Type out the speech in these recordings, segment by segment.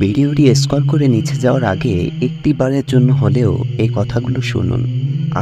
ভিডিওটি স্ক্রল করে নিচে যাওয়ার আগে একটি বারের জন্য হলেও এই কথাগুলো শুনুন।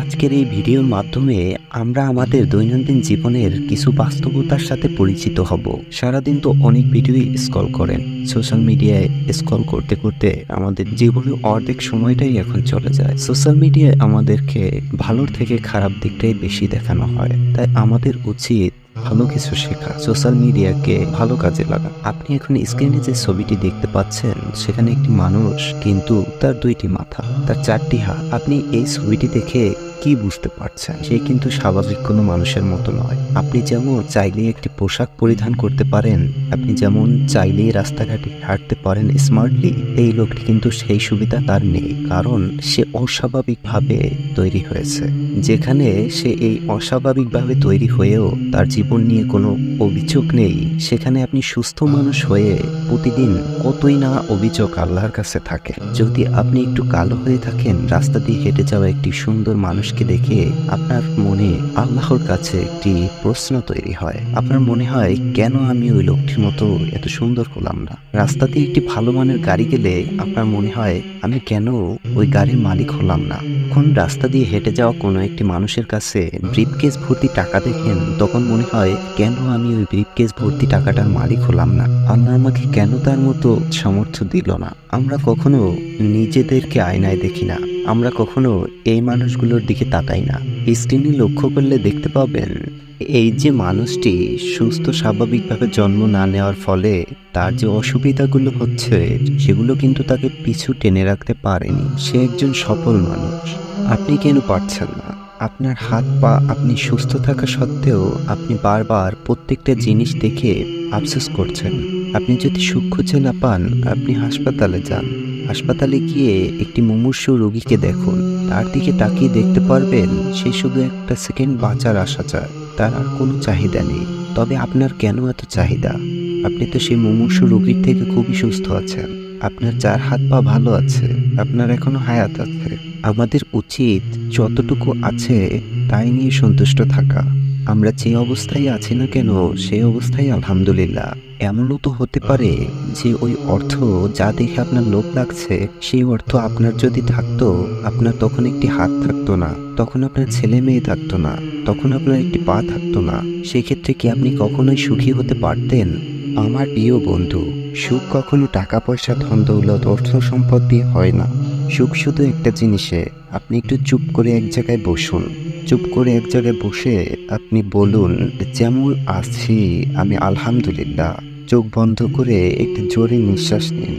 আজকের এই ভিডিওর মাধ্যমে আমরা আমাদের দৈনন্দিন জীবনের কিছু বাস্তবতার সাথে পরিচিত হব। সারাদিন তো অনেক ভিডিওই স্ক্রল করেন, সোশ্যাল মিডিয়ায় স্ক্রল করতে করতে আমাদের জীবনের অর্ধেক সময়টাই এখন চলে যায়। সোশ্যাল মিডিয়ায় আমাদেরকে ভালোর থেকে খারাপ দিকটাই বেশি দেখানো হয়, তাই আমাদের উচিত ভালো কিছু শেখা, সোশ্যাল মিডিয়াকে ভালো কাজে লাগা। আপনি এখন স্ক্রিনে যে ছবিটি দেখতে পাচ্ছেন সেখানে একটি মানুষ, কিন্তু তার দুইটি মাথা, তার চারটি হাত। আপনি এই ছবিটি দেখে কি বুঝতে পারছেন? সে কিন্তু স্বাভাবিক কোনো মানুষের মতো নয়। আপনি যেমন চাইলেই একটি পোশাক পরিধান করতে পারেন, আপনি যেমন চাইলেই রাস্তাঘাটে হাঁটতে পারেন স্মার্টলি, এই লোকটি কিন্তু সেই সুবিধা তার নেই, কারণ সে অস্বাভাবিকভাবে তৈরি হয়েছে। যেখানে সে এই অস্বাভাবিকভাবে তৈরি হয়েও তার জীবন নিয়ে কোনো অভিযোগ নেই, সেখানে আপনি সুস্থ মানুষ হয়ে প্রতিদিন কতই না অভিযোগ আল্লাহর কাছে থাকে। যদি আপনি একটু কালো হয়ে থাকেন, রাস্তা দিয়ে হেঁটে যাওয়া একটি সুন্দর মানুষকে দেখে আপনার মনে আল্লাহর কাছে একটি প্রশ্ন তৈরি হয়। আপনার মনে হয়, কেন আমি ওই লোকটির মতো এত সুন্দর হলাম না? রাস্তা দিয়ে একটি ভালো মানের গাড়ি গেলে আপনার মনে হয়, আমি কেন ওই গাড়ির মালিক হলাম না? যখন রাস্তা দিয়ে হেঁটে যাওয়া কোনো একটি মানুষের কাছে ব্রিফকেস ভর্তি টাকা দেখেন, তখন মনে হয়, কেন আমি ওই ব্রিফকেস ভর্তি টাকাটার মালিক হলাম না? আল্লাহ আমাকে কেন তার মতো সামর্থ্য দিল না? আমরা কখনো নিজেদেরকে আয়নায় দেখি না, আমরা কখনো এই মানুষগুলোর দিকে তাকাই না। স্ক্রিনে লক্ষ্য করলে দেখতে পাবেন, এই যে মানুষটি সুস্থ স্বাভাবিকভাবে জন্ম না নেওয়ার ফলে তার যে অসুবিধাগুলো হচ্ছে, সেগুলো কিন্তু তাকে পিছু টেনে রাখতে পারেনি। সে একজন সফল মানুষ। আপনি কেন পারছেন না? আপনার হাত পা, আপনি সুস্থ থাকা সত্ত্বেও আপনি বারবার প্রত্যেকটা জিনিস দেখে আফসোস করছেন। আপনি যদি সুখ খুঁজে না পান, আপনি হাসপাতালে যান। হাসপাতালে গিয়ে একটি মুমূর্ষু রোগীকে দেখুন, তার দিকে তাকিয়ে দেখতে পারবেন সে শুধু একটা সেকেন্ড বাঁচার আশা চায়, তার আর কোনো চাহিদা নেই। তবে আপনার কেন এত চাহিদা? আপনি তো সেই মুমূর্ষু রোগীর থেকে খুবই সুস্থ আছেন, আপনার 4 হাত পা ভালো আছে, আপনার এখনো হায়াত আছে। আমাদের উচিত যতটুকু আছে তাই নিয়ে সন্তুষ্ট থাকা। আমরা যে অবস্থায় আছি না কেন, সেই অবস্থায় আলহামদুলিল্লাহ। এমনও তো হতে পারে যে ওই অর্থ যা দেখে আপনার লোভ লাগছে, সেই অর্থ আপনার যদি থাকতো, আপনার তখন একটি হাত থাকতো না, তখন আপনার ছেলে মেয়ে থাকতো না, তখন আপনার একটি পা থাকতো না। সেক্ষেত্রে কি আপনি কখনোই সুখী হতে পারতেন? আমার প্রিয় বন্ধু, সুখ কখনো টাকা পয়সা ধন দৌলত অর্থ সম্পদ দিয়ে হয় না। সুখ শুধু একটা জিনিসে, আপনি একটু চুপ করে এক জায়গায় বসুন। চুপ করে এক জায়গায় বসে আপনি বলুন, যেমন আছি আমি আলহামদুলিল্লাহ। চোখ বন্ধ করে একটু জোরে নিঃশ্বাস নিন।